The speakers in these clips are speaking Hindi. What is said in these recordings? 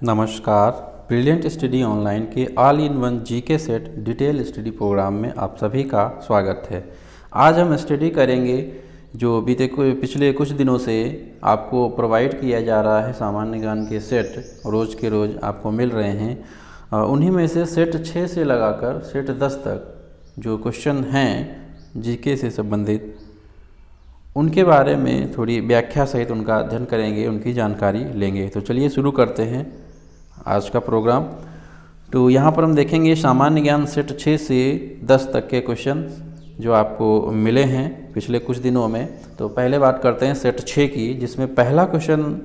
नमस्कार। ब्रिलियंट स्टडी ऑनलाइन के all in one GK set detail study programme में आप सभी का स्वागत है। आज हम स्टडी करेंगे जो पिछले कुछ दिनों से आपको प्रोवाइड किया जा रहा है सामान्य ज्ञान के सेट रोज़ के रोज़ आपको मिल रहे हैं। उन्हीं में से सेट 6 से लगाकर सेट 10 तक जो क्वेश्चन हैं जीके से संबंधित, उनके बारे में थोड़ी व्याख्या सहित उनका अध्ययन करेंगे, उनकी जानकारी लेंगे। तो चलिए शुरू करते हैं आज का प्रोग्राम। तो यहाँ पर हम देखेंगे सामान्य ज्ञान सेट 6 से 10 तक के क्वेश्चन जो आपको मिले हैं पिछले कुछ दिनों में। तो पहले बात करते हैं सेट 6 की, जिसमें पहला क्वेश्चन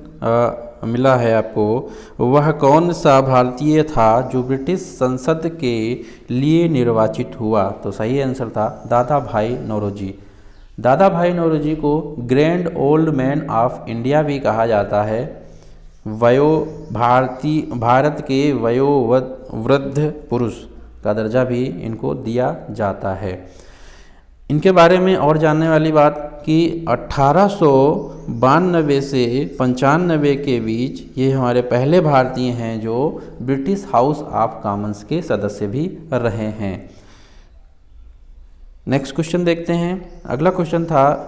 मिला है आपको, वह कौन सा भारतीय था जो ब्रिटिश संसद के लिए निर्वाचित हुआ। तो सही आंसर था दादा भाई नौरोजी। दादा भाई नौरोजी को grand old man of India भी कहा जाता है। भारत के वयोवृद्ध पुरुष का दर्जा भी इनको दिया जाता है। इनके बारे में और जानने वाली बात कि 1892 से 95 के बीच ये हमारे पहले भारतीय हैं जो ब्रिटिश हाउस ऑफ कॉमन्स के सदस्य भी रहे हैं। नेक्स्ट क्वेश्चन देखते हैं। अगला क्वेश्चन था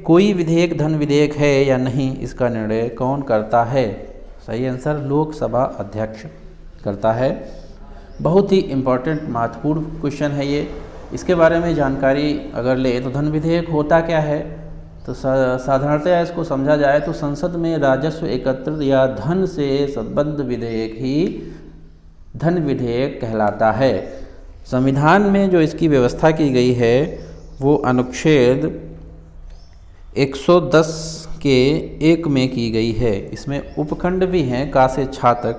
कोई विधेयक धन विधेयक है या नहीं, इसका निर्णय कौन करता है। सही आंसर लोकसभा अध्यक्ष करता है। बहुत ही इम्पोर्टेंट महत्वपूर्ण क्वेश्चन है ये। इसके बारे में जानकारी अगर ले तो धन विधेयक होता क्या है, तो साधारणतया इसको समझा जाए तो संसद में राजस्व एकत्रित या धन से संबद्ध विधेयक ही धन विधेयक कहलाता है। संविधान में जो इसकी व्यवस्था की गई है वो अनुच्छेद 110 के 1 में की गई है। इसमें उपखंड भी हैं का से छा तक,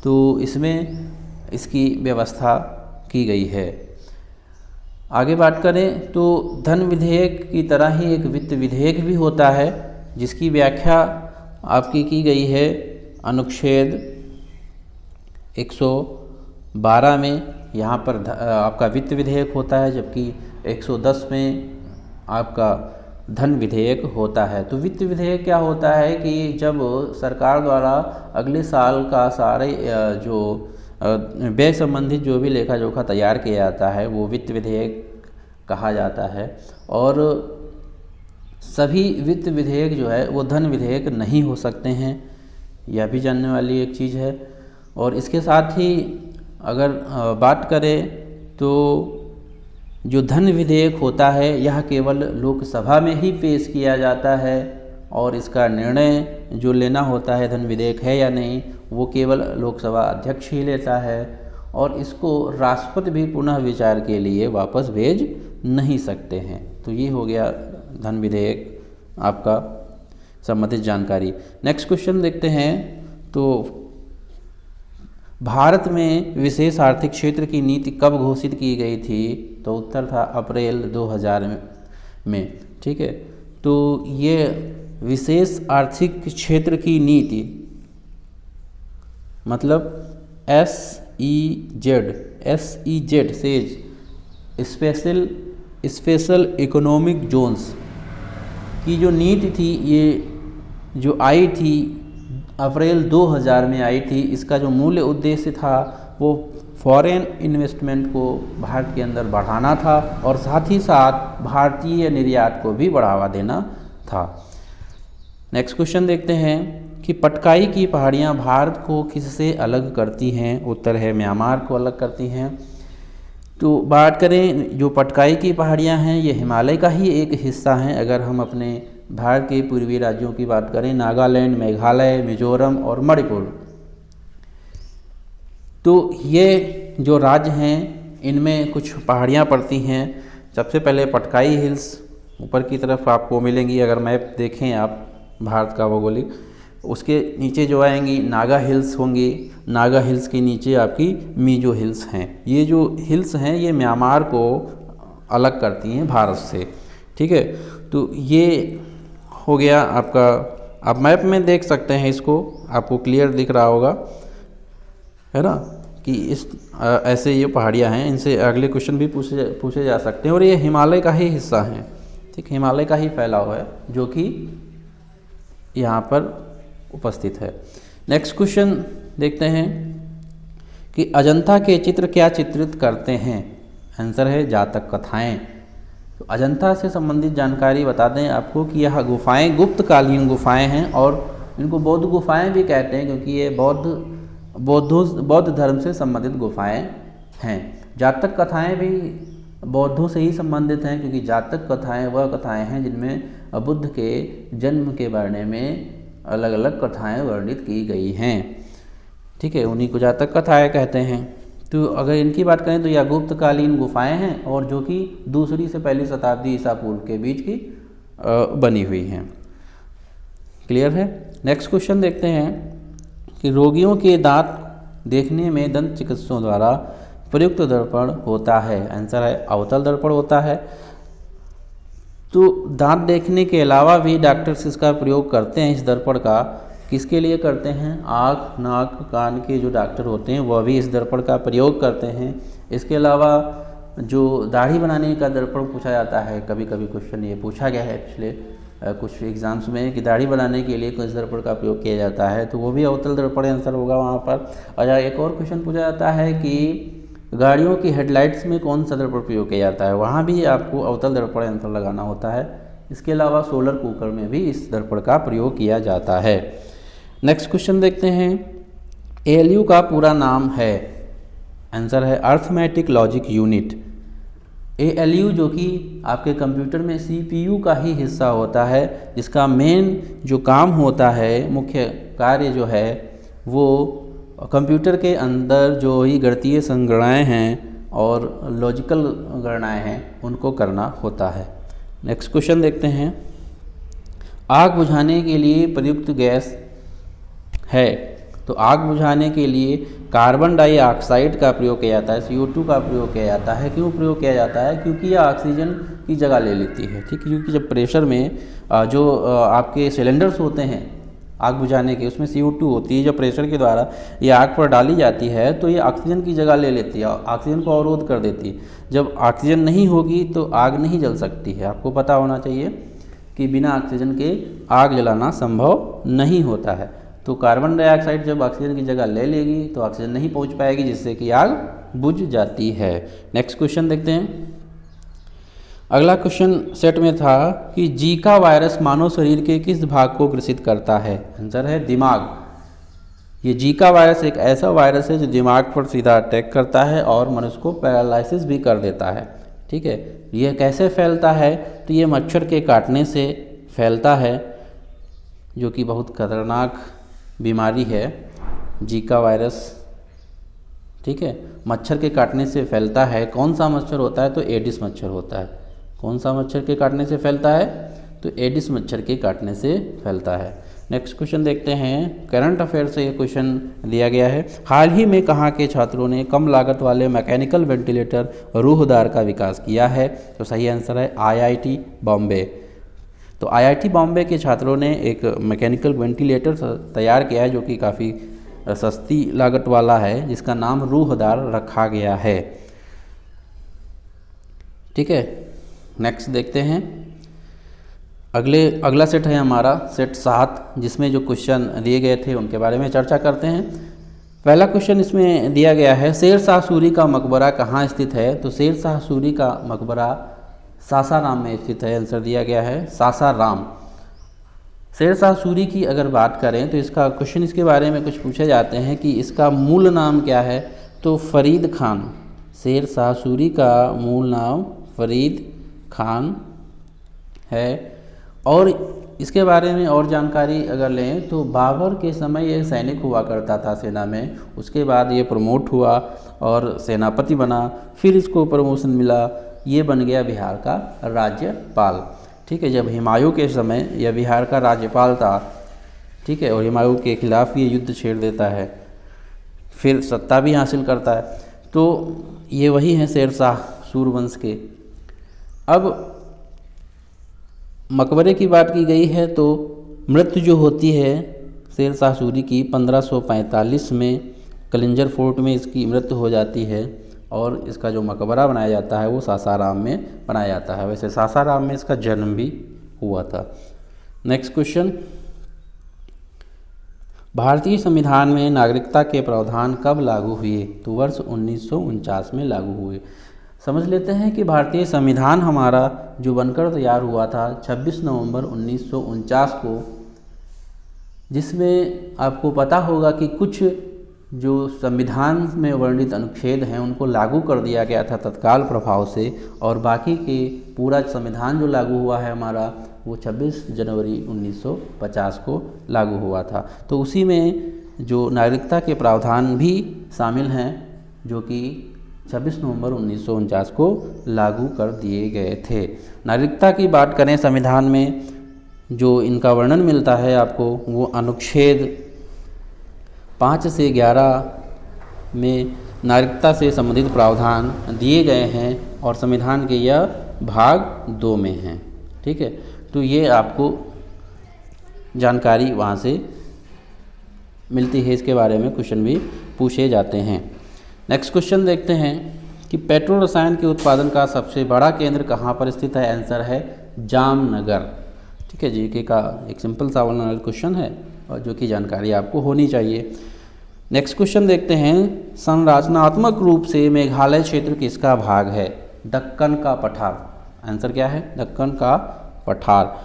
तो इसमें इसकी व्यवस्था की गई है। आगे बात करें तो धन विधेयक की तरह ही एक वित्त विधेयक भी होता है, जिसकी व्याख्या आपकी की गई है अनुच्छेद 112 में। यहाँ पर आपका वित्त विधेयक होता है, जबकि 110 में आपका धन विधेयक होता है। तो वित्त विधेयक क्या होता है कि जब सरकार द्वारा अगले साल का सारे जो व्यय संबंधित जो भी लेखा जोखा तैयार किया जाता है वो वित्त विधेयक कहा जाता है। और सभी वित्त विधेयक जो है वो धन विधेयक नहीं हो सकते हैं, यह भी जानने वाली एक चीज़ है। और इसके साथ ही अगर बात करें तो जो धन विधेयक होता है यह केवल लोकसभा में ही पेश किया जाता है, और इसका निर्णय जो लेना होता है धन विधेयक है या नहीं वो केवल लोकसभा अध्यक्ष ही लेता है, और इसको राष्ट्रपति भी पुनः विचार के लिए वापस भेज नहीं सकते हैं। तो ये हो गया धन विधेयक आपका संबंधित जानकारी। नेक्स्ट क्वेश्चन देखते हैं। तो भारत में विशेष आर्थिक क्षेत्र की नीति कब घोषित की गई थी। तो उत्तर था अप्रैल 2000 में। ठीक है, तो ये विशेष आर्थिक क्षेत्र की नीति मतलब SEZ से स्पेशल इकोनॉमिक जोन्स की जो नीति थी, ये जो आई थी अप्रैल 2000 में आई थी। इसका जो मूल उद्देश्य था वो फॉरेन इन्वेस्टमेंट को भारत के अंदर बढ़ाना था, और साथ ही साथ भारतीय निर्यात को भी बढ़ावा देना था। नेक्स्ट क्वेश्चन देखते हैं कि पटकाई की पहाड़ियाँ भारत को किससे अलग करती हैं। उत्तर है म्यांमार को अलग करती हैं। तो बात करें जो पटकाई की पहाड़ियाँ हैं ये हिमालय का ही एक हिस्सा हैं। अगर हम अपने भारत के पूर्वी राज्यों की बात करें, नागालैंड, मेघालय, मिजोरम और मणिपुर, तो ये जो राज्य हैं इनमें कुछ पहाड़ियाँ पड़ती हैं। सबसे पहले पटकाई हिल्स ऊपर की तरफ आपको मिलेंगी। अगर मैप देखें आप भारत का भौगोलिक, उसके नीचे जो आएंगी नागा हिल्स होंगी। नागा हिल्स के नीचे आपकी मीजो हिल्स हैं। ये जो हिल्स हैं ये म्यांमार को अलग करती हैं भारत से। ठीक है, तो ये हो गया आपका। आप मैप में देख सकते हैं, इसको आपको क्लियर दिख रहा होगा, है ना, कि इस ऐसे ये पहाड़ियाँ हैं। इनसे अगले क्वेश्चन भी पूछे जा सकते हैं। और ये हिमालय का ही हिस्सा हैं। ठीक, हिमालय का ही फैलाव है जो कि यहाँ पर उपस्थित है। नेक्स्ट क्वेश्चन देखते हैं कि अजंता के चित्र क्या चित्रित करते हैं। आंसर है जातक कथाएं। तो अजंता से संबंधित जानकारी बता दें आपको कि यह गुफाएं गुप्तकालीन गुफाएं हैं और इनको बौद्ध गुफाएं भी कहते हैं क्योंकि ये बौद्ध धर्म से संबंधित गुफाएं हैं। जातक कथाएं भी बौद्धों से ही संबंधित हैं क्योंकि जातक कथाएं वह कथाएं हैं जिनमें बुद्ध के जन्म के बारे में अलग अलग कथाएं वर्णित की गई हैं। ठीक है, उन्हीं को जातक कथाएं कहते हैं। तो अगर इनकी बात करें तो यह गुप्तकालीन गुफाएं हैं और जो कि 2री से पहली शताब्दी ईसा पूर्व के बीच की बनी हुई हैं। क्लियर है। नेक्स्ट क्वेश्चन देखते हैं कि रोगियों के दांत देखने में दंत चिकित्सकों द्वारा प्रयुक्त दर्पण होता है। आंसर है अवतल दर्पण होता है। तो दांत देखने के अलावा भी डॉक्टर्स इसका प्रयोग करते हैं। इस दर्पण का किसके लिए करते हैं? आँख, नाक, कान के जो डॉक्टर होते हैं वह भी इस दर्पण का प्रयोग करते हैं। इसके अलावा जो दाढ़ी बनाने का दर्पण पूछा जाता है, कभी कभी क्वेश्चन ये पूछा गया है पिछले कुछ एग्जाम्स में कि दाढ़ी बनाने के लिए किस दर्पण का प्रयोग किया जाता है, तो वो भी अवतल दर्पण आंसर होगा वहाँ पर। और एक और क्वेश्चन पूछा जाता है कि गाड़ियों की हेडलाइट्स में कौन सा दर्पण प्रयोग किया जाता है, वहाँ भी आपको अवतल दर्पण आंसर लगाना होता है। इसके अलावा सोलर कुकर में भी इस दर्पण का प्रयोग किया जाता है। नेक्स्ट क्वेश्चन देखते हैं, ALU का पूरा नाम है। आंसर है अर्थमेटिक लॉजिक यूनिट। ALU जो कि आपके कंप्यूटर में CPU का ही हिस्सा होता है, जिसका मेन जो काम होता है, मुख्य कार्य जो है वो कंप्यूटर के अंदर जो ही गणितीय संगणनाएँ हैं और लॉजिकल गणनाएँ हैं उनको करना होता है। नेक्स्ट क्वेश्चन देखते हैं, आग बुझाने के लिए प्रयुक्त गैस है। तो आग बुझाने के लिए कार्बन डाइऑक्साइड का प्रयोग किया जाता है, CO2 का प्रयोग किया जाता है। क्यों प्रयोग किया जाता है? क्योंकि यह ऑक्सीजन की जगह ले लेती है। ठीक है, क्योंकि जब प्रेशर में जो आपके सिलेंडर्स होते हैं आग बुझाने के, उसमें CO2 होती है। जब प्रेशर के द्वारा ये आग पर डाली जाती है तो ये ऑक्सीजन की जगह ले लेती है, ऑक्सीजन को अवरोध कर देती है। जब ऑक्सीजन नहीं होगी तो आग नहीं जल सकती है। आपको पता होना चाहिए कि बिना ऑक्सीजन के आग जलाना संभव नहीं होता है। तो कार्बन डाइऑक्साइड जब ऑक्सीजन की जगह ले लेगी तो ऑक्सीजन नहीं पहुंच पाएगी, जिससे कि आग बुझ जाती है। नेक्स्ट क्वेश्चन देखते हैं। अगला क्वेश्चन सेट में था कि जीका वायरस मानव शरीर के किस भाग को ग्रसित करता है। आंसर है दिमाग। ये जीका वायरस एक ऐसा वायरस है जो दिमाग पर सीधा अटैक करता है और मनुष्य को पैरालिसिस भी कर देता है। ठीक है, यह कैसे फैलता है? तो ये मच्छर के काटने से फैलता है, जो कि बहुत खतरनाक बीमारी है जीका वायरस। ठीक है, मच्छर के काटने से फैलता है। कौन सा मच्छर होता है? तो एडिस मच्छर होता है। कौन सा मच्छर के काटने से फैलता है? तो एडिस मच्छर के काटने से फैलता है। नेक्स्ट क्वेश्चन देखते हैं, करंट अफेयर से ये क्वेश्चन दिया गया है। हाल ही में कहाँ के छात्रों ने कम लागत वाले मैकेनिकल वेंटिलेटर रूहदार का विकास किया है? तो सही आंसर है IIT बॉम्बे। तो IIT बॉम्बे के छात्रों ने एक मैकेनिकल वेंटिलेटर तैयार किया है जो कि काफ़ी सस्ती लागत वाला है, जिसका नाम रूहदार रखा गया है। ठीक है, नेक्स्ट देखते हैं। अगला सेट है हमारा सेट 7, जिसमें जो क्वेश्चन दिए गए थे उनके बारे में चर्चा करते हैं। पहला क्वेश्चन इसमें दिया गया है, शेर शाह सूरी का मकबरा कहाँ स्थित है? तो शेर शाह सूरी का मकबरा सासाराम में स्थित है। आंसर दिया गया है सासाराम। शेर शाह सूरी की अगर बात करें तो इसका क्वेश्चन इसके बारे में कुछ पूछे जाते हैं कि इसका मूल नाम क्या है? तो फरीद खान। शेर शाह सूरी का मूल नाम फरीद खान है। और इसके बारे में और जानकारी अगर लें तो बाबर के समय ये सैनिक हुआ करता था सेना में, उसके बाद ये प्रमोट हुआ और सेनापति बना, फिर इसको प्रमोशन मिला, ये बन गया बिहार का राज्यपाल। ठीक है, जब हुमायूं के समय यह बिहार का राज्यपाल था। ठीक है, और हुमायूं के खिलाफ ये युद्ध छेड़ देता है, फिर सत्ता भी हासिल करता है। तो ये वही हैं शेर शाह सूरवंश के। अब मकबरे की बात की गई है तो मृत्यु जो होती है शेर शाह सूरी की 1545 में कलिंजर फोर्ट में इसकी मृत्यु हो जाती है और इसका जो मकबरा बनाया जाता है वो सासाराम में बनाया जाता है। वैसे सासाराम में इसका जन्म भी हुआ था। नेक्स्ट क्वेश्चन, भारतीय संविधान में नागरिकता के प्रावधान कब लागू हुए? तो वर्ष 1949 में लागू हुए। समझ लेते हैं कि भारतीय संविधान हमारा जो बनकर तैयार हुआ था 26 नवंबर 1949 को, जिसमें आपको पता होगा कि कुछ जो संविधान में वर्णित अनुच्छेद हैं उनको लागू कर दिया गया था तत्काल प्रभाव से, और बाकी के पूरा संविधान जो लागू हुआ है हमारा वो 26 जनवरी 1950 को लागू हुआ था। तो उसी में जो नागरिकता के प्रावधान भी शामिल हैं जो कि 26 नवंबर 1949 को लागू कर दिए गए थे। नागरिकता की बात करें, संविधान में जो इनका वर्णन मिलता है आपको वो अनुच्छेद 5 से 11 में नागरिकता से संबंधित प्रावधान दिए गए हैं और संविधान के यह भाग 2 में हैं। ठीक है, तो ये आपको जानकारी वहाँ से मिलती है, इसके बारे में क्वेश्चन भी पूछे जाते हैं। नेक्स्ट क्वेश्चन देखते हैं कि पेट्रो रसायन के उत्पादन का सबसे बड़ा केंद्र कहाँ पर स्थित है? आंसर है जामनगर। ठीक है, जीके का एक सिंपल सा वाला क्वेश्चन है और जो कि जानकारी आपको होनी चाहिए। नेक्स्ट क्वेश्चन देखते हैं, संरचनात्मक रूप से मेघालय क्षेत्र किसका भाग है? दक्कन का पठार। आंसर क्या है? दक्कन का पठार।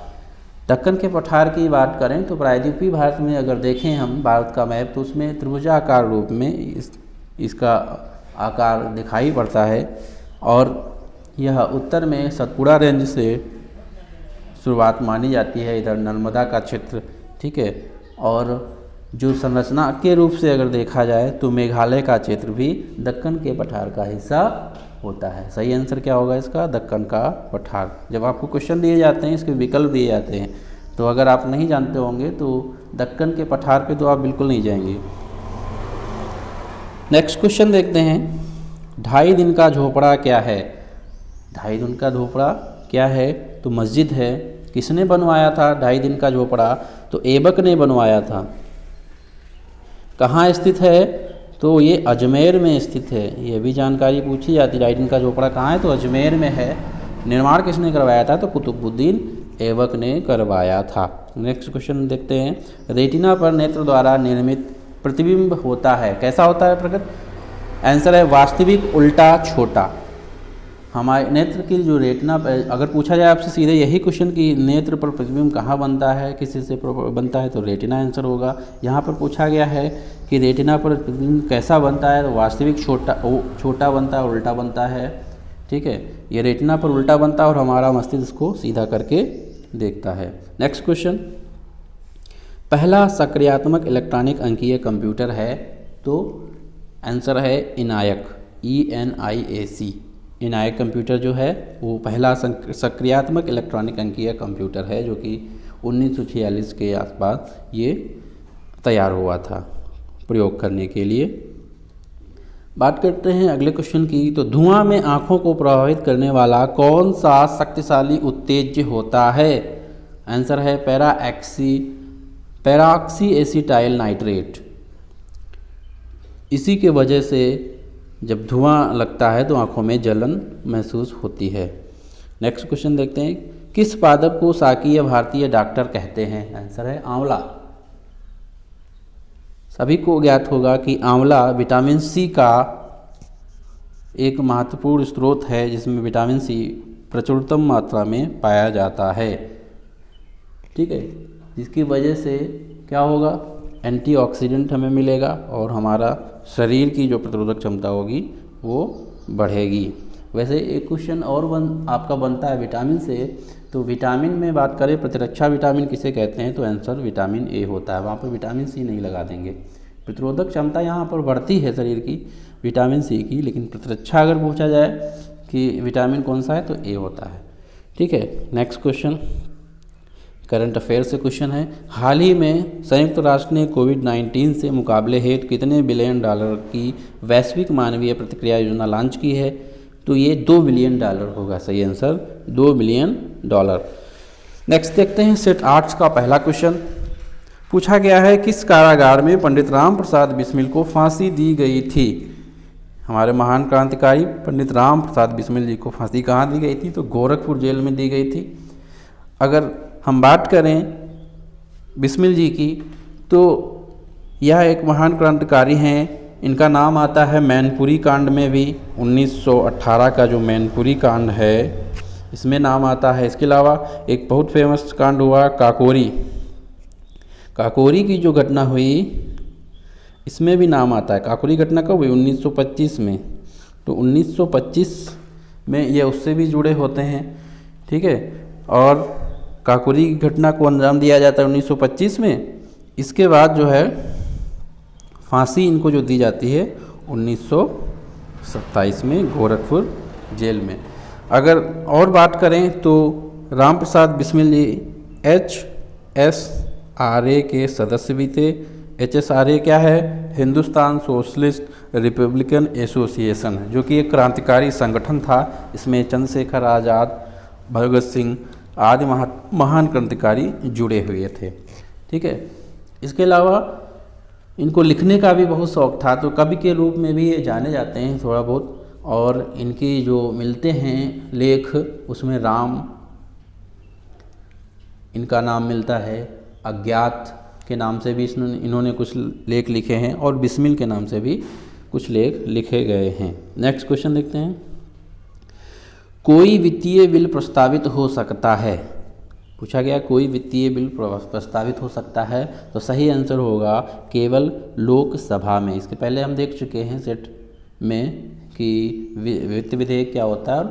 दक्कन के पठार की बात करें तो प्रायद्वीपीय भारत में अगर देखें हम भारत का मैप तो उसमें त्रिभुजाकार रूप में इसका आकार दिखाई पड़ता है और यह उत्तर में सतपुड़ा रेंज से शुरुआत मानी जाती है, इधर नर्मदा का क्षेत्र। ठीक है, और जो संरचना के रूप से अगर देखा जाए तो मेघालय का क्षेत्र भी दक्कन के पठार का हिस्सा होता है। सही आंसर क्या होगा इसका? दक्कन का पठार। जब आपको क्वेश्चन दिए जाते हैं, इसके विकल्प दिए जाते हैं, तो अगर आप नहीं जानते होंगे तो दक्कन के पठार पे तो आप बिल्कुल नहीं जाएंगे। नेक्स्ट क्वेश्चन देखते हैं, 2.5 दिन का झोपड़ा क्या है? 2.5 दिन का झोपड़ा क्या है? तो मस्जिद है। किसने बनवाया था 2.5 दिन का झोपड़ा? तो ऐबक ने बनवाया था। कहाँ स्थित है? तो ये अजमेर में स्थित है। ये भी जानकारी पूछी जाती है, 2.5 दिन का झोपड़ा कहाँ है? तो अजमेर में है। निर्माण किसने करवाया था? तो कुतुबुद्दीन ऐबक ने करवाया था। नेक्स्ट क्वेश्चन देखते हैं, रेटिना पर नेत्र द्वारा निर्मित प्रतिबिंब होता है, कैसा होता है प्रकट? आंसर है वास्तविक उल्टा छोटा। हमारे नेत्र की जो रेटिना पर अगर पूछा जाए आपसे सीधे यही क्वेश्चन कि नेत्र पर प्रतिबिंब कहाँ बनता है, किसी से बनता है, तो रेटिना आंसर होगा। यहाँ पर पूछा गया है कि रेटिना पर प्रतिबिंब कैसा बनता है, तो वास्तविक छोटा बनता है, उल्टा बनता है। ठीक है, ये रेटिना पर उल्टा बनता है और हमारा मस्तिष्क को सीधा करके देखता है। नेक्स्ट क्वेश्चन, पहला सक्रियात्मक इलेक्ट्रॉनिक अंकीय कंप्यूटर है? तो आंसर है इनायक, ENIAC। इनायक कंप्यूटर जो है वो पहला सक्रियात्मक इलेक्ट्रॉनिक अंकीय कंप्यूटर है जो कि 1946 के आसपास ये तैयार हुआ था प्रयोग करने के लिए। बात करते हैं अगले क्वेश्चन की, तो धुआं में आँखों को प्रभावित करने वाला कौन सा शक्तिशाली उत्तेज्य होता है? आंसर है पैराऑक्सी एसिटाइल नाइट्रेट। इसी के वजह से जब धुआं लगता है तो आँखों में जलन महसूस होती है। नेक्स्ट क्वेश्चन देखते हैं, किस पादप को शाकीय भारतीय डॉक्टर कहते हैं? आंसर है आंवला। सभी को ज्ञात होगा कि आंवला विटामिन सी का एक महत्वपूर्ण स्रोत है जिसमें विटामिन सी प्रचुरतम मात्रा में पाया जाता है। ठीक है, जिसकी वजह से क्या होगा? एंटीऑक्सीडेंट हमें मिलेगा और हमारा शरीर की जो प्रतिरोधक क्षमता होगी वो बढ़ेगी। वैसे एक क्वेश्चन और आपका बनता है विटामिन से, तो विटामिन में बात करें प्रतिरक्षा विटामिन किसे कहते हैं? तो आंसर विटामिन ए होता है। वहाँ पर विटामिन सी नहीं लगा देंगे। प्रतिरोधक क्षमता यहाँ पर बढ़ती है शरीर की विटामिन सी की, लेकिन प्रतिरक्षा अगर पूछा जाए कि विटामिन कौन सा है तो ए होता है। ठीक है, नेक्स्ट क्वेश्चन करंट अफेयर से क्वेश्चन है, हाल ही में संयुक्त राष्ट्र ने कोविड-19 से मुकाबले हेतु कितने बिलियन डॉलर की वैश्विक मानवीय प्रतिक्रिया योजना लॉन्च की है? तो ये $2 बिलियन होगा। सही आंसर $2 बिलियन। नेक्स्ट देखते हैं सेट आर्ट्स का पहला क्वेश्चन। पूछा गया है, किस कारागार में पंडित राम प्रसाद बिस्मिल को फांसी दी गई थी? हमारे महान क्रांतिकारी पंडित राम प्रसाद बिस्मिल जी को फांसी कहाँ दी गई थी? तो गोरखपुर जेल में दी गई थी। अगर हम बात करें बिस्मिल जी की तो यह एक महान क्रांतिकारी हैं। इनका नाम आता है मैनपुरी कांड में भी, 1918 का जो मैनपुरी कांड है इसमें नाम आता है। इसके अलावा एक बहुत फेमस कांड हुआ काकोरी। काकोरी की जो घटना हुई इसमें भी नाम आता है। काकोरी घटना कब हुई? 1925 में। तो 1925 में ये उससे भी जुड़े होते हैं, ठीक है। और काकोरी की घटना को अंजाम दिया जाता है 1925 में। इसके बाद जो है फांसी इनको जो दी जाती है 1927 में गोरखपुर जेल में। अगर और बात करें तो राम प्रसाद बिस्मिल जी HSRA के सदस्य भी थे। HSRA क्या है? हिंदुस्तान सोशलिस्ट रिपब्लिकन एसोसिएशन, जो कि एक क्रांतिकारी संगठन था। इसमें चंद्रशेखर आज़ाद, भगत सिंह आदि महान क्रांतिकारी जुड़े हुए थे, ठीक है। इसके अलावा इनको लिखने का भी बहुत शौक़ था, तो कवि के रूप में भी ये जाने जाते हैं थोड़ा बहुत। और इनकी जो मिलते हैं लेख उसमें राम इनका नाम मिलता है, अज्ञात के नाम से भी इन्होंने कुछ लेख लिखे हैं, और बिस्मिल के नाम से भी कुछ लेख लिखे गए हैं। नेक्स्ट क्वेश्चन देखते हैं। कोई वित्तीय बिल प्रस्तावित हो सकता है, पूछा गया कोई वित्तीय बिल प्रस्तावित हो सकता है, तो सही आंसर होगा केवल लोकसभा में। इसके पहले हम देख चुके हैं सेट में कि वित्त विधेयक क्या होता है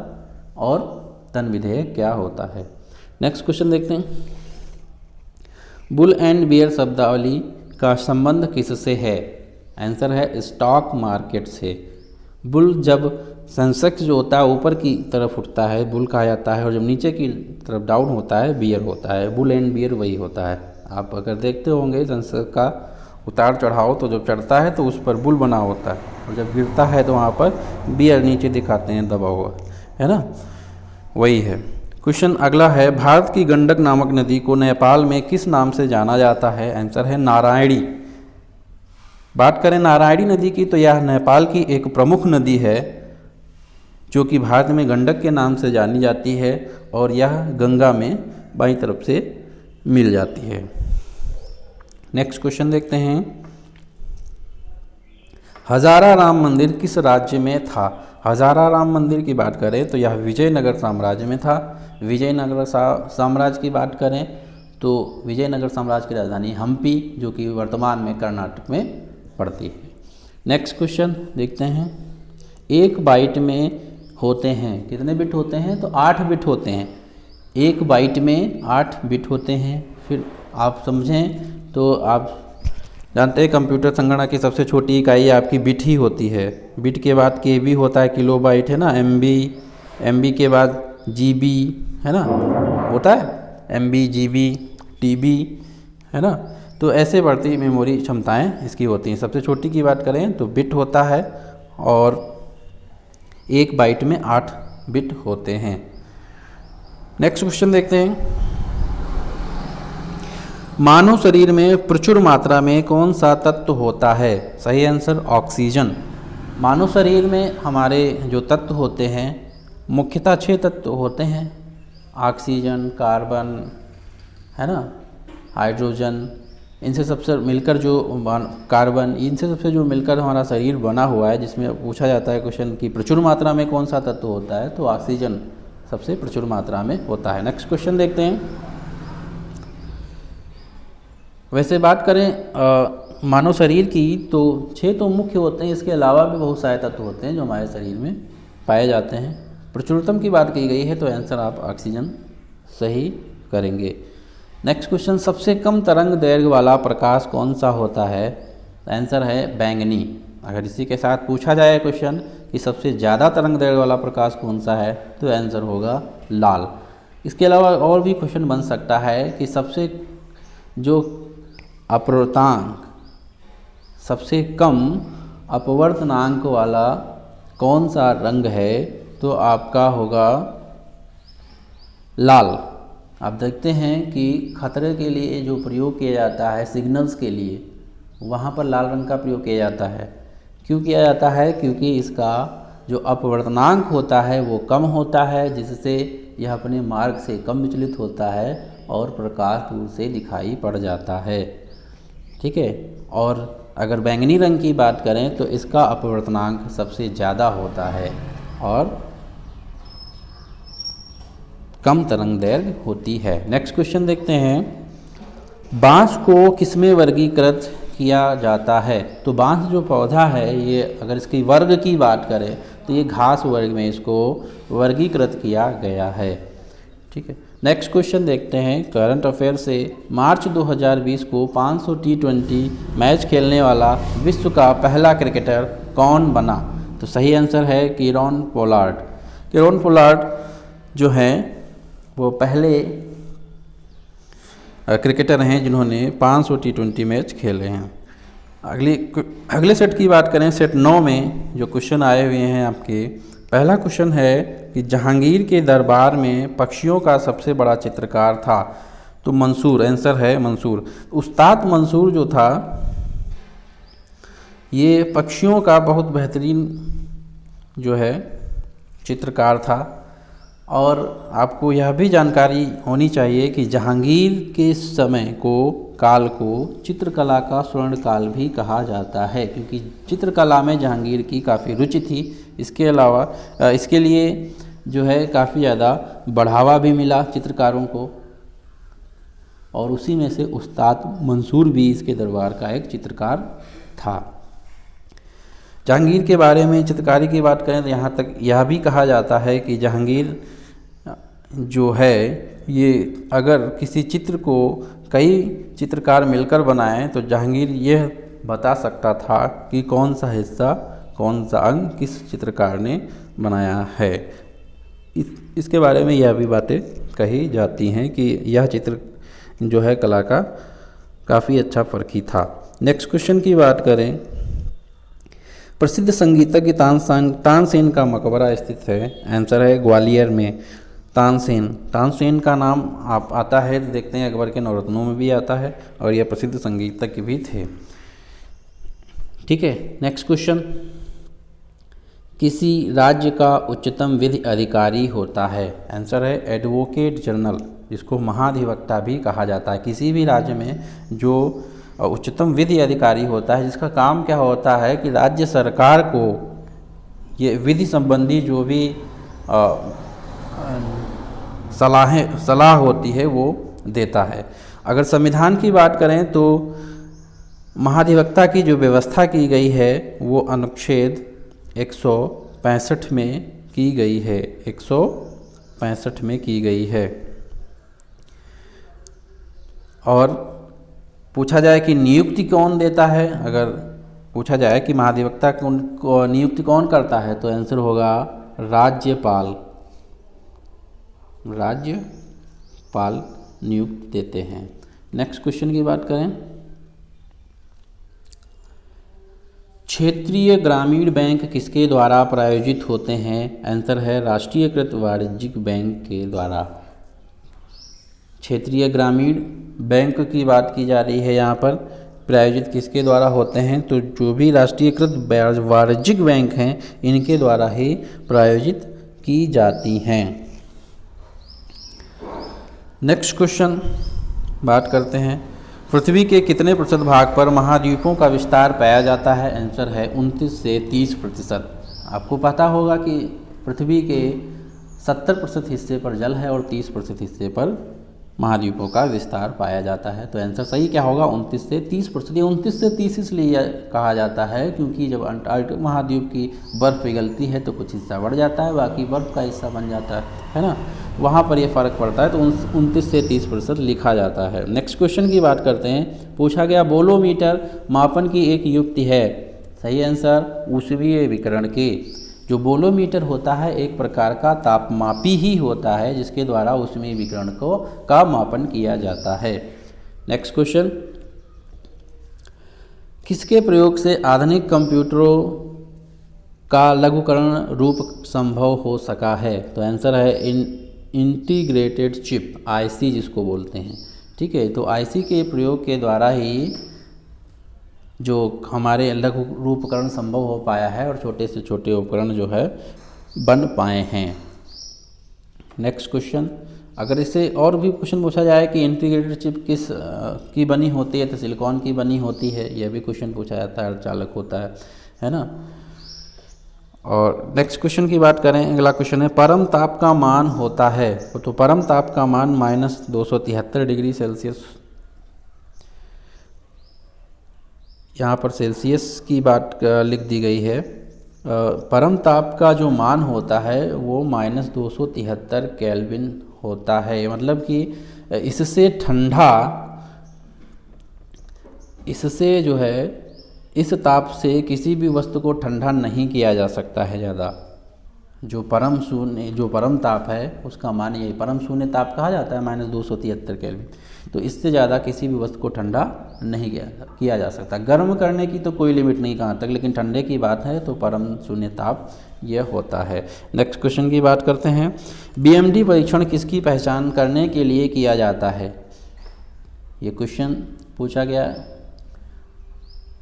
और धन विधेयक क्या होता है। नेक्स्ट क्वेश्चन देखते हैं। बुल एंड बियर शब्दावली का संबंध किससे है? आंसर है स्टॉक मार्केट से। बुल जब सेंसेक्स जो होता है ऊपर की तरफ उठता है बुल कहा जाता है, और जब नीचे की तरफ डाउन होता है बियर होता है। बुल एंड बियर वही होता है। आप अगर देखते होंगे सेंसेक्स का उतार चढ़ाव, तो जब चढ़ता है तो उस पर बुल बना होता है, और जब गिरता है तो वहाँ पर बियर नीचे दिखाते हैं दबा हुआ, है ना, वही है। क्वेश्चन अगला है, भारत की गंडक नामक नदी को नेपाल में किस नाम से जाना जाता है? आंसर है नारायणी। बात करें नारायणी नदी की, तो यह नेपाल की एक प्रमुख नदी है जो कि भारत में गंडक के नाम से जानी जाती है, और यह गंगा में बाईं तरफ से मिल जाती है। नेक्स्ट क्वेश्चन देखते हैं। हजारा राम मंदिर किस राज्य में था? हजारा राम मंदिर की बात करें तो यह विजयनगर साम्राज्य में था। विजयनगर साम्राज्य की बात करें तो विजयनगर साम्राज्य की राजधानी हम्पी, जो कि वर्तमान में कर्नाटक में पड़ती है। नेक्स्ट क्वेश्चन देखते हैं। एक बाइट में होते हैं कितने बिट होते हैं? तो 8 बिट होते हैं। एक बाइट में 8 बिट होते हैं। फिर आप समझें तो आप जानते हैं कंप्यूटर संगणक की सबसे छोटी इकाई आपकी बिट ही होती है। बिट के बाद KB होता है, किलो बाइट, है ना, MB के बाद GB, है ना, होता है MB, GB, TB, है ना। तो ऐसे बढ़ती मेमोरी क्षमताएं इसकी होती हैं। सबसे छोटी की बात करें तो बिट होता है, और एक बाइट में 8 बिट होते हैं। नेक्स्ट क्वेश्चन देखते हैं। मानव शरीर में प्रचुर मात्रा में कौन सा तत्व होता है? सही आंसर ऑक्सीजन। मानव शरीर में हमारे जो तत्व होते हैं मुख्यतः 6 तत्व होते हैं। ऑक्सीजन, कार्बन, है ना, हाइड्रोजन, इनसे सबसे मिलकर जो कार्बन, इनसे सबसे जो मिलकर हमारा शरीर बना हुआ है, जिसमें पूछा जाता है क्वेश्चन कि प्रचुर मात्रा में कौन सा तत्व होता है, तो ऑक्सीजन सबसे प्रचुर मात्रा में होता है। नेक्स्ट क्वेश्चन देखते हैं। वैसे बात करें मानव शरीर की तो 6 तो मुख्य होते हैं, इसके अलावा भी बहुत सारे तत्व होते हैं जो हमारे शरीर में पाए जाते हैं। प्रचुरतम की बात की गई है तो आंसर आप ऑक्सीजन सही करेंगे। नेक्स्ट क्वेश्चन, सबसे कम तरंग दैर्घ्य वाला प्रकाश कौन सा होता है? आंसर है बैंगनी। अगर इसी के साथ पूछा जाए क्वेश्चन कि सबसे ज़्यादा तरंग दैर्घ्य वाला प्रकाश कौन सा है, तो आंसर होगा लाल। इसके अलावा और भी क्वेश्चन बन सकता है कि सबसे जो अपवर्तनांक, सबसे कम अपवर्तनांक वाला कौन सा रंग है, तो आपका होगा लाल। आप देखते हैं कि खतरे के लिए जो प्रयोग किया जाता है सिग्नल्स के लिए, वहाँ पर लाल रंग का प्रयोग किया जाता है। क्यों किया जाता है? क्योंकि इसका जो अपवर्तनांक होता है वो कम होता है, जिससे यह अपने मार्ग से कम विचलित होता है और प्रकाश दूर से दिखाई पड़ जाता है, ठीक है। और अगर बैंगनी रंग की बात करें तो इसका अपवर्तनांक सबसे ज़्यादा होता है और कम तरंग दैर्घ्य होती है। नेक्स्ट क्वेश्चन देखते हैं, बांस को किसमें वर्गीकृत किया जाता है? तो बांस जो पौधा है ये अगर इसकी वर्ग की बात करें तो ये घास वर्ग में इसको वर्गीकृत किया गया है। ठीक है, नेक्स्ट क्वेश्चन देखते हैं करंट अफेयर से। मार्च 2020 को 500 T20 मैच खेलने वाला विश्व का पहला क्रिकेटर कौन बना? तो सही आंसर है कीरोन पोलार्ड। कीरोन पोलार्ड जो हैं वो पहले क्रिकेटर हैं जिन्होंने 500 T20 मैच खेले हैं। अगले सेट की बात करें, सेट 9 में जो क्वेश्चन आए हुए हैं आपके, पहला क्वेश्चन है कि जहांगीर के दरबार में पक्षियों का सबसे बड़ा चित्रकार था? तो मंसूर, आंसर है मंसूर। उस्ताद मंसूर जो था ये पक्षियों का बहुत बेहतरीन जो है चित्रकार था। और आपको यह भी जानकारी होनी चाहिए कि जहांगीर के समय को, काल को चित्रकला का स्वर्ण काल भी कहा जाता है, क्योंकि चित्रकला में जहांगीर की काफ़ी रुचि थी। इसके अलावा इसके लिए जो है काफ़ी ज़्यादा बढ़ावा भी मिला चित्रकारों को, और उसी में से उस्ताद मंसूर भी इसके दरबार का एक चित्रकार था। जहांगीर के बारे में चित्रकारी की बात करें तो यहाँ तक यह भी कहा जाता है कि जहांगीर जो है ये अगर किसी चित्र को कई चित्रकार मिलकर बनाएं तो जहांगीर यह बता सकता था कि कौन सा हिस्सा, कौन सा अंग किस चित्रकार ने बनाया है। इसके बारे में यह भी बातें कही जाती हैं कि यह चित्र जो है कला का काफ़ी अच्छा फर्की था। नेक्स्ट क्वेश्चन की बात करें, प्रसिद्ध संगीतज्ञ तानसेन का मकबरा स्थित है? आंसर है ग्वालियर में। तानसेन का नाम आप आता है, देखते हैं अकबर के नवरत्नों में भी आता है, और यह प्रसिद्ध संगीतज्ञ भी थे। ठीक है, नेक्स्ट क्वेश्चन, किसी राज्य का उच्चतम विधि अधिकारी होता है? आंसर है एडवोकेट जनरल, जिसको महाधिवक्ता भी कहा जाता है। किसी भी राज्य में जो उच्चतम विधि अधिकारी होता है, जिसका काम क्या होता है कि राज्य सरकार को ये विधि संबंधी जो भी सलाह होती है वो देता है। अगर संविधान की बात करें तो महाधिवक्ता की जो व्यवस्था की गई है वो अनुच्छेद 165 में की गई है, 165 में की गई है। और पूछा जाए कि नियुक्ति कौन देता है, अगर पूछा जाए कि महाधिवक्ता को नियुक्ति कौन करता है तो आंसर होगा राज्यपाल। राज्यपाल नियुक्त देते हैं। नेक्स्ट क्वेश्चन की बात करें, क्षेत्रीय ग्रामीण बैंक किसके द्वारा प्रायोजित होते हैं? आंसर है राष्ट्रीयकृत वाणिज्यिक बैंक के द्वारा। क्षेत्रीय ग्रामीण बैंक की बात की जा रही है यहाँ पर, प्रायोजित किसके द्वारा होते हैं? तो जो भी राष्ट्रीयकृत वाणिज्यिक बैंक हैं इनके द्वारा ही प्रायोजित की जाती हैं। नेक्स्ट क्वेश्चन बात करते हैं, पृथ्वी के कितने प्रतिशत भाग पर महाद्वीपों का विस्तार पाया जाता है? आंसर है 29 से 30%। आपको पता होगा कि पृथ्वी के 70% हिस्से पर जल है और 30% हिस्से पर महाद्वीपों का विस्तार पाया जाता है। तो आंसर सही क्या होगा? 29 से 30%। ये 29 से 30 इसलिए कहा जाता है क्योंकि जब अंटार्कटिक महाद्वीप की बर्फ़ पिघलती है तो कुछ हिस्सा बढ़ जाता है, बाकी बर्फ़ का हिस्सा बन जाता है ना, वहाँ पर ये फ़र्क पड़ता है, तो 29 से 30% लिखा जाता है। नेक्स्ट क्वेश्चन की बात करते हैं, पूछा गया बोलोमीटर मापन की एक युक्ति है? सही आंसर ऊष्मीय विकिरण के। जो बोलोमीटर होता है एक प्रकार का तापमापी ही होता है जिसके द्वारा ऊष्मीय विकिरण का मापन किया जाता है। नेक्स्ट क्वेश्चन, किसके प्रयोग से आधुनिक कंप्यूटरों का लघुकरण रूप संभव हो सका है? तो आंसर है इंटीग्रेटेड चिप, आईसी जिसको बोलते हैं। ठीक है, तो आईसी के प्रयोग के द्वारा ही जो हमारे लघु रूपकरण संभव हो पाया है और छोटे से छोटे उपकरण जो है बन पाए हैं। नेक्स्ट क्वेश्चन, अगर इससे और भी क्वेश्चन पूछा जाए कि इंटीग्रेटेड चिप किस की बनी होती है, तो सिलिकॉन की बनी होती है, यह भी क्वेश्चन पूछा जाता है, अर्धचालक होता है ना। और नेक्स्ट क्वेश्चन की बात करें, अगला क्वेश्चन है परम ताप का मान होता है, तो परम ताप का मान -273 डिग्री सेल्सियस, यहाँ पर सेल्सियस की बात लिख दी गई है। परम ताप का जो मान होता है वो -273 केल्विन होता है, मतलब कि इससे ठंडा, इससे जो है इस ताप से किसी भी वस्तु को ठंडा नहीं किया जा सकता है ज़्यादा। जो परम ताप है उसका मान यही परम शून्य ताप कहा जाता है -273 केल्विन। तो इससे ज़्यादा किसी भी वस्तु को ठंडा नहीं किया जा सकता। गर्म करने की तो कोई लिमिट नहीं कहाँ तक, लेकिन ठंडे की बात है तो परम शून्य ताप यह होता है। नेक्स्ट क्वेश्चन की बात करते हैं, BMD परीक्षण किसकी पहचान करने के लिए किया जाता है? ये क्वेश्चन पूछा गया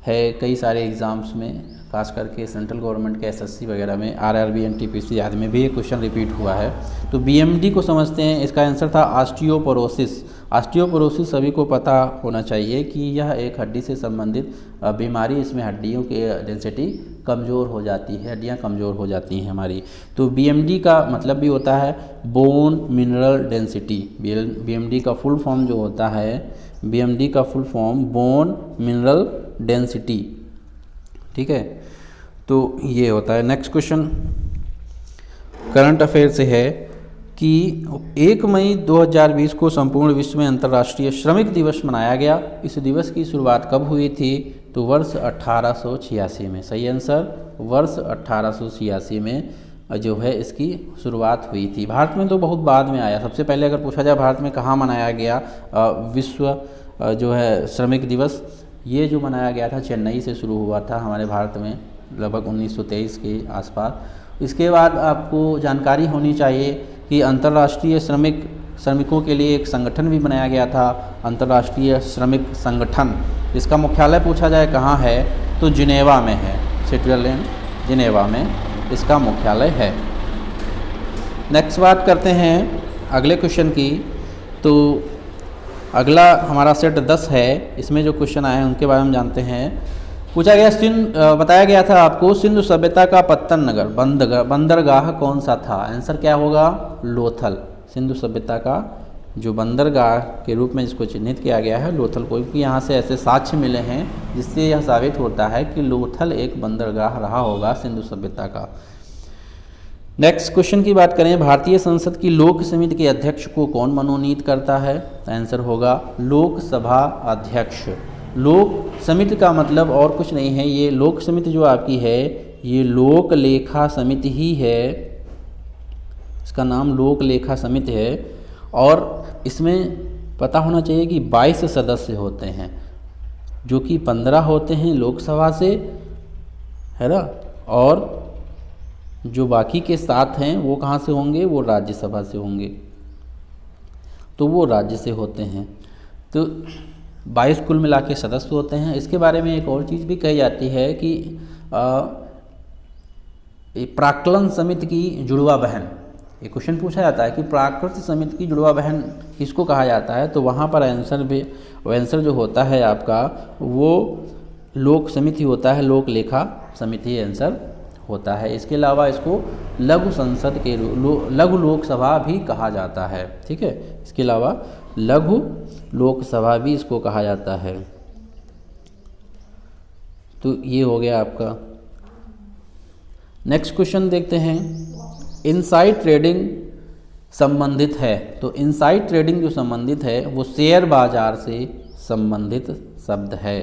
है कई सारे एग्ज़ाम्स में, खास करके सेंट्रल गवर्नमेंट के SSC वगैरह में, RRB NTPC आदि में भी ये क्वेश्चन रिपीट हुआ है। तो BMD को समझते हैं, इसका आंसर था ऑस्टियोपोरोसिस। ऑस्टियोपोरोसिस सभी को पता होना चाहिए कि यह एक हड्डी से संबंधित बीमारी, इसमें हड्डियों की डेंसिटी कमज़ोर हो जाती है, हड्डियाँ कमज़ोर हो जाती हैं हमारी। तो BMD का मतलब भी होता है बोन मिनरल डेंसिटी। BMD का फुल फॉर्म जो होता है, BMD का full form bone mineral density, ठीक है। तो ये होता है। नेक्स्ट क्वेश्चन करंट अफेयर से है कि 1 मई 2020 को संपूर्ण विश्व में अंतर्राष्ट्रीय श्रमिक दिवस मनाया गया। इस दिवस की शुरुआत कब हुई थी? तो वर्ष 1886 में। सही आंसर, वर्ष 1886 में जो है इसकी शुरुआत हुई थी। भारत में तो बहुत बाद में आया। सबसे पहले अगर पूछा जाए भारत में कहाँ मनाया गया विश्व जो है श्रमिक दिवस, ये जो मनाया गया था चेन्नई से शुरू हुआ था हमारे भारत में, लगभग 1923 के आसपास। इसके बाद आपको जानकारी होनी चाहिए कि अंतर्राष्ट्रीय श्रमिकों के लिए एक संगठन भी बनाया गया था, अंतर्राष्ट्रीय श्रमिक संगठन। इसका मुख्यालय पूछा जाए कहाँ है, तो जिनेवा में है, स्विट्जरलैंड जिनेवा में इसका मुख्यालय है। नेक्स्ट बात करते हैं अगले क्वेश्चन की। तो अगला हमारा सेट 10 है, इसमें जो क्वेश्चन आए हैं उनके बारे में जानते हैं। पूछा गया बताया गया था आपको सिंधु सभ्यता का पत्तन नगर बंदरगाह कौन सा था? आंसर क्या होगा? लोथल। सिंधु सभ्यता का जो बंदरगाह के रूप में जिसको चिन्हित किया गया है लोथल को, क्योंकि यहाँ से ऐसे साक्ष्य मिले हैं जिससे यह साबित होता है कि लोथल एक बंदरगाह रहा होगा सिंधु सभ्यता का। नेक्स्ट क्वेश्चन की बात करें, भारतीय संसद की लोक समिति के अध्यक्ष को कौन मनोनीत करता है? आंसर होगा लोकसभा अध्यक्ष। लोक समिति का मतलब और कुछ नहीं है, ये लोक समिति जो आपकी है ये लोक लेखा समिति ही है, इसका नाम लोक लेखा समिति है। और इसमें पता होना चाहिए कि 22 सदस्य होते हैं, जो कि 15 होते हैं लोकसभा से, है ना, और जो बाकी के 7 हैं वो कहाँ से होंगे? वो राज्यसभा से होंगे, तो वो राज्य से होते हैं। तो 22 कुल मिला के सदस्य होते हैं। इसके बारे में एक और चीज़ भी कही जाती है कि प्राक्कलन समिति की जुड़वा बहन, ये क्वेश्चन पूछा जाता है कि प्राकृत समिति की जुड़वा बहन किसको कहा जाता है? तो वहाँ पर आंसर जो होता है आपका वो लोक समिति होता है, लोक लेखा समिति आंसर होता है। इसके अलावा इसको लघु संसद के लघु लोकसभा भी कहा जाता है, ठीक है। इसके अलावा लघु लोकसभा भी इसको कहा जाता है। तो ये हो गया आपका। नेक्स्ट क्वेश्चन देखते हैं, इनसाइड ट्रेडिंग संबंधित है। तो इनसाइड ट्रेडिंग जो संबंधित है वो शेयर बाजार से संबंधित शब्द है।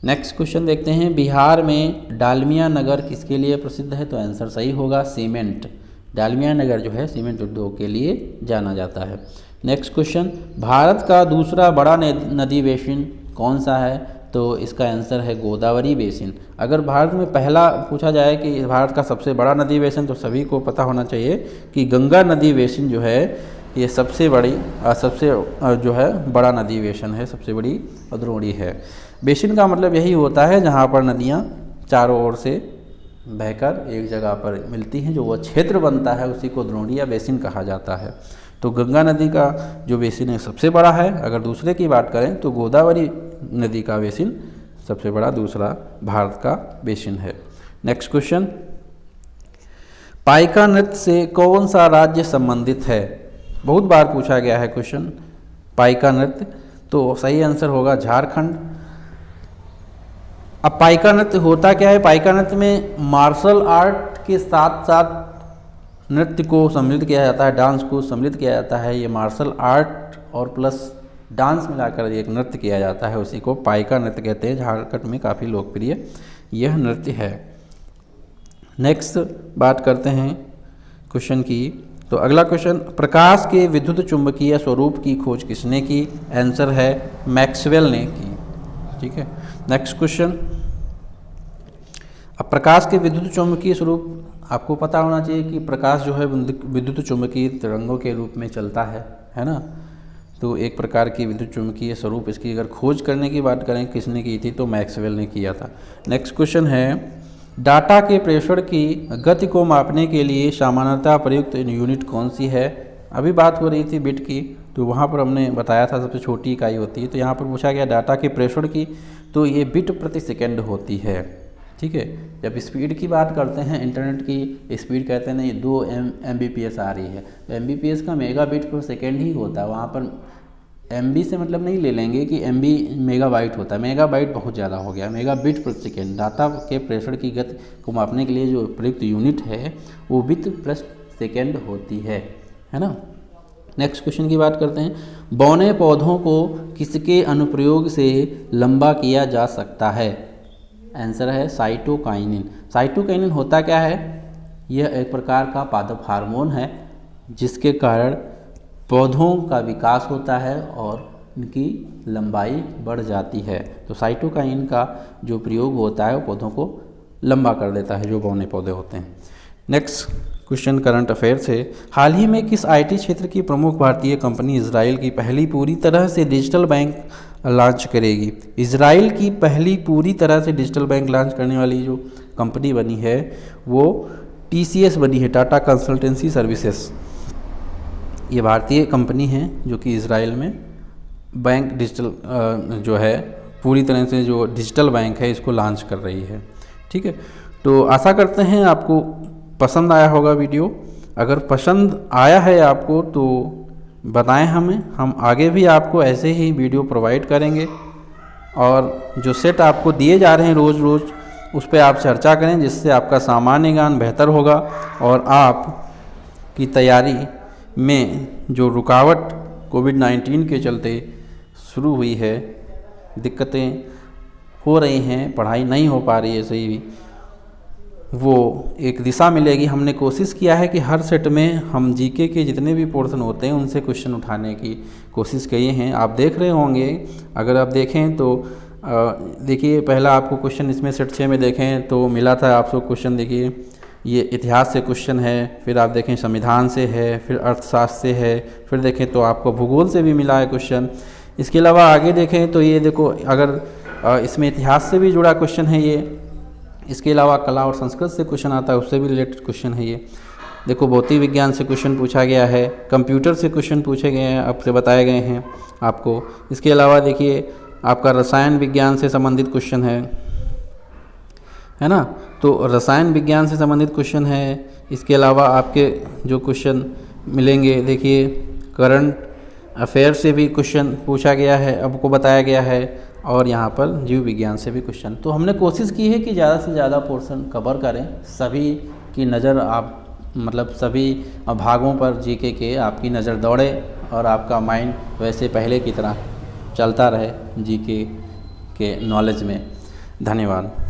नेक्स्ट क्वेश्चन देखते हैं, बिहार में डालमिया नगर किसके लिए प्रसिद्ध है? तो आंसर सही होगा सीमेंट। डालमिया नगर जो है सीमेंट उद्योग के लिए जाना जाता है। नेक्स्ट क्वेश्चन, भारत का दूसरा बड़ा नदी बेसिन कौन सा है? तो इसका आंसर है गोदावरी बेसिन। अगर भारत में पहला पूछा जाए कि भारत का सबसे बड़ा नदी बेसिन, तो सभी को पता होना चाहिए कि गंगा नदी बेसिन जो है ये सबसे जो है बड़ा नदी बेसिन है, सबसे बड़ी अद्रोणी है। बेसिन का मतलब यही होता है जहाँ पर नदियाँ चारों ओर से बहकर एक जगह पर मिलती हैं, जो वह क्षेत्र बनता है उसी को द्रोणी या बेसिन कहा जाता है। तो गंगा नदी का जो बेसिन है सबसे बड़ा है। अगर दूसरे की बात करें तो गोदावरी नदी का बेसिन सबसे बड़ा दूसरा भारत का बेसिन है। नेक्स्ट क्वेश्चन, पाइका नृत्य से कौन सा राज्य संबंधित है? बहुत बार पूछा गया है क्वेश्चन पाइका नृत्य, तो सही आंसर होगा झारखंड। अब पाइका नृत्य होता क्या है? पाइका नृत्य में मार्शल आर्ट के साथ साथ नृत्य को सम्मिलित किया जाता है, डांस को सम्मिलित किया जाता है। ये मार्शल आर्ट और प्लस डांस मिलाकर एक नृत्य किया जाता है, उसी को पाइका नृत्य कहते हैं। झारखंड में काफ़ी लोकप्रिय यह नृत्य है। नेक्स्ट बात करते हैं क्वेश्चन की। तो अगला क्वेश्चन, प्रकाश के विद्युत चुंबकीय स्वरूप की खोज किसने की? आंसर है मैक्सवेल ने की। ठीक है। नेक्स्ट क्वेश्चन, अब प्रकाश के विद्युत चुंबकीय स्वरूप आपको पता होना चाहिए कि प्रकाश जो है विद्युत चुंबकीय तरंगों के रूप में चलता है ना। तो एक प्रकार की विद्युत चुंबकीय स्वरूप इसकी अगर खोज करने की बात करें किसने की थी, तो मैक्सवेल ने किया था। नेक्स्ट क्वेश्चन है, डाटा के प्रेषण की गति को मापने के लिए सामान्यतः प्रयुक्त यूनिट कौन सी है? अभी बात हो रही थी बिट की, तो वहाँ पर हमने बताया था सबसे छोटी इकाई होती है। तो यहाँ पर पूछा गया डाटा के प्रेषण की, तो ये बिट प्रति सेकेंड होती है। ठीक है। जब स्पीड की बात करते हैं, इंटरनेट की स्पीड कहते हैं ना, ये 2 Mbps आ रही है, तो Mbps का मेगा बिट पर सेकेंड ही होता है। वहाँ पर MB से मतलब नहीं ले लेंगे कि MB मेगाबाइट होता है, मेगाबाइट बहुत ज़्यादा हो गया। मेगा बिट प्रति सेकेंड डाटा के प्रेषण की गति को मापने के लिए जो प्रयुक्त यूनिट है वो बिट प्रति सेकेंड होती है ना। नेक्स्ट क्वेश्चन की बात करते हैं, बौने पौधों को किसके अनुप्रयोग से लंबा किया जा सकता है? आंसर है साइटोकाइनिन। साइटोकाइनिन होता क्या है? यह एक प्रकार का पादप हार्मोन है जिसके कारण पौधों का विकास होता है और इनकी लंबाई बढ़ जाती है। तो साइटोकाइनिन का जो प्रयोग होता है वो पौधों को लंबा कर देता है, जो बौने पौधे होते हैं। नेक्स्ट क्वेश्चन करंट अफेयर से, हाल ही में किस IT क्षेत्र की प्रमुख भारतीय कंपनी इजराइल की पहली पूरी तरह से डिजिटल बैंक लॉन्च करेगी? इजराइल की पहली पूरी तरह से डिजिटल बैंक लॉन्च करने वाली जो कंपनी बनी है वो TCS बनी है, टाटा कंसल्टेंसी सर्विसेज। ये भारतीय कंपनी है जो कि इजराइल में बैंक डिजिटल जो है पूरी तरह से जो डिजिटल बैंक है इसको लॉन्च कर रही है। ठीक है। तो आशा करते हैं आपको पसंद आया होगा वीडियो। अगर पसंद आया है आपको तो बताएं हमें, हम आगे भी आपको ऐसे ही वीडियो प्रोवाइड करेंगे। और जो सेट आपको दिए जा रहे हैं रोज़ रोज़ उस पर आप चर्चा करें, जिससे आपका सामान्य ज्ञान बेहतर होगा और आप की तैयारी में जो रुकावट कोविड-19 के चलते शुरू हुई है, दिक्कतें हो रही हैं, पढ़ाई नहीं हो पा रही है सही भी, वो एक दिशा मिलेगी। हमने कोशिश किया है कि हर सेट में हम जीके के जितने भी पोर्शन होते हैं उनसे क्वेश्चन उठाने की कोशिश किए हैं। आप देख रहे होंगे, अगर आप देखें तो देखिए पहला आपको क्वेश्चन इसमें सेट 6 में देखें तो मिला था आपको क्वेश्चन, देखिए ये इतिहास से क्वेश्चन है, फिर आप देखें संविधान से है, फिर अर्थशास्त्र से है, फिर देखें तो आपको भूगोल से भी मिला है क्वेश्चन। इसके अलावा आगे देखें तो ये देखो, अगर इसमें इतिहास से भी जुड़ा क्वेश्चन है ये। इसके अलावा कला और संस्कृत से क्वेश्चन आता है, उससे भी रिलेटेड क्वेश्चन है ये। देखो भौतिक विज्ञान से क्वेश्चन पूछा गया है, कंप्यूटर से क्वेश्चन पूछे गए हैं, आपसे बताए गए हैं आपको। इसके अलावा देखिए आपका रसायन विज्ञान से संबंधित क्वेश्चन है ना, तो रसायन विज्ञान से संबंधित क्वेश्चन है। इसके अलावा आपके जो क्वेश्चन मिलेंगे, देखिए करंट अफेयर से भी क्वेश्चन पूछा गया है, आपको बताया गया है, और यहाँ पर जीव विज्ञान से भी क्वेश्चन। तो हमने कोशिश की है कि ज़्यादा से ज़्यादा पोर्शन कवर करें, सभी की नज़र आप मतलब सभी भागों पर जीके के आपकी नज़र दौड़े और आपका माइंड वैसे पहले की तरह चलता रहे जीके के नॉलेज में। धन्यवाद।